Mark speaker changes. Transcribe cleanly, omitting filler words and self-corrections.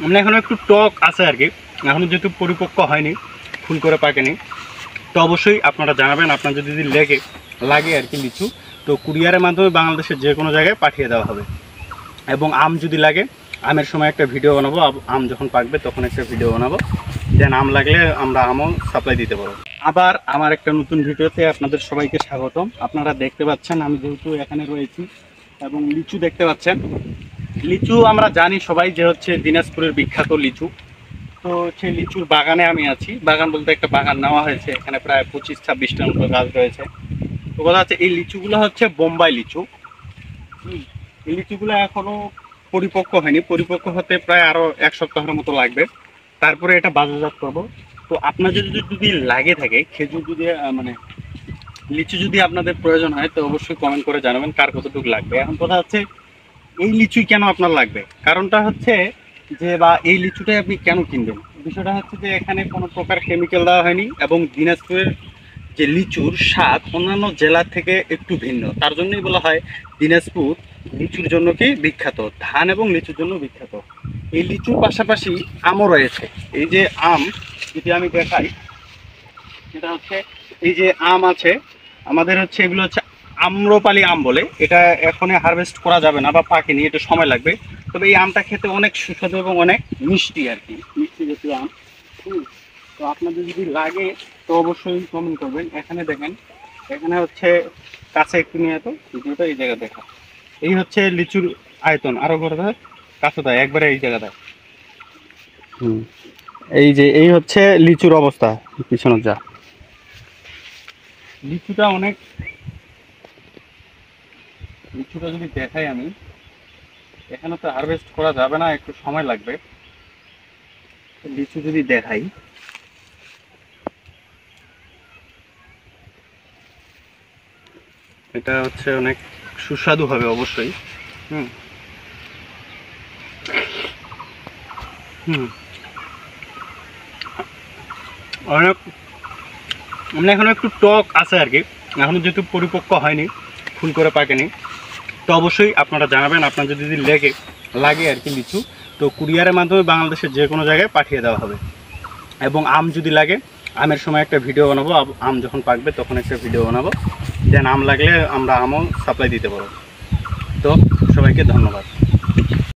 Speaker 1: মানে এখনও একটু টক আছে আর কি, এখনও যেহেতু পরিপক্ক হয়নি, ফুল করে পাকেনি। তো অবশ্যই আপনারা জানাবেন আপনার যদি লাগে আর কি লিচু, তো কুরিয়ারের মাধ্যমে বাংলাদেশের যে কোনো জায়গায় পাঠিয়ে দেওয়া হবে। এবং আম যদি লাগে, আমের সময় একটা ভিডিও বানাবো, আম যখন পাকবে তখন একটা ভিডিও বানাবো, দেন আম লাগলে আমরা আমও সাপ্লাই দিতে পারবো। আবার আমার একটা নতুন ভিডিওতে আপনাদের সবাইকে স্বাগতম। আপনারা দেখতে পাচ্ছেন আমি যেহেতু এখানে রয়েছি এবং লিচু দেখতে পাচ্ছেন। লিচু আমরা জানি সবাই যে হচ্ছে দিনাজপুরের বিখ্যাত লিচু। তো সেই লিচুর বাগানে আমি আছি, বাগান বলতে একটা বাগান নেওয়া হয়েছে, এখানে প্রায় 25-26টার মতো গাছ রয়েছে। তো কথা হচ্ছে এই লিচুগুলো হচ্ছে বোম্বাই লিচু। এই লিচুগুলো এখনো পরিপক্ক হয়নি, পরিপক্ক হতে প্রায় আরো 1 সপ্তাহের মতো লাগবে, তারপরে এটা বাজারজাত করবো। তো আপনাদের যদি লাগে থাকে খেজুর যদি মানে লিচু যদি আপনাদের প্রয়োজন হয়, তো অবশ্যই কমেন্ট করে জানাবেন কার কতটুকু লাগবে। এখন কথা হচ্ছে এই লিচুই কেন আপনার লাগবে, কারণটা হচ্ছে যে বা এই লিচুটাই আপনি কেন কিনবেন। বিষয়টা হচ্ছে যে এখানে কোনো প্রকার কেমিক্যাল দেওয়া হয়নি এবং দিনাজপুরের যে লিচুর স্বাদ অন্যান্য জেলা থেকে একটু ভিন্ন, তার জন্যই বলা হয় দিনাজপুর লিচুর জন্য কি বিখ্যাত, ধান এবং লিচুর জন্য বিখ্যাত। এই লিচুর পাশাপাশি আমও রয়েছে। এই যে আম যদি আমি দেখাই, এটা হচ্ছে এই যে আম আছে আমাদের, হচ্ছে এগুলো হচ্ছে আম্রপালি আম বলে। এটা এখনই হারভেস্ট করা যাবে না বা পাকেনি, এটা সময় লাগবে। তবে এই আমটা খেতে অনেক সুস্বাদু এবং অনেক মিষ্টি আর কি, মিষ্টি জাতীয় আম। তো আপনাদের যদি লাগে তো অবশ্যই কমেন্ট করবেন। এখানে দেখেন, এখানে হচ্ছে কাছে একটু নিয়ে তো ভিডিওটা এই জায়গা দেখা, এই হচ্ছে লিচুর আয়তন, আরো করে দেয় কাছে দেয় একবারে এই জায়গা দেয়। এই যে এই হচ্ছে লিচুর অবস্থা পিছনে যা, লিচুটা অনেক, লিচুটা যদি দেখাই আমি, এখানে তো হারভেস্ট করা যাবে না, একটু সময় লাগবে। লিচু যদি দেখাই, এটা হচ্ছে অনেক সুস্বাদু হবে অবশ্যই। হুম হুম অনেক, মানে এখনো একটু টক আছে আর কি, এখনো যেহেতু পরিপক্ক হয়নি, ফুল করে পাকেনি। তো অবশ্যই আপনারা জানাবেন আপনার যদি লাগে আর কি লিচু, তো কুরিয়ারের মাধ্যমে বাংলাদেশের যে কোনো জায়গায় পাঠিয়ে দেওয়া হবে। এবং আম যদি লাগে, আমের সময় একটা ভিডিও বানাবো, আম যখন পাকবে তখন একটা ভিডিও বানাবো, দেন আম লাগলে আমরা আমও সাপ্লাই দিতে পারবো। তো সবাইকে ধন্যবাদ।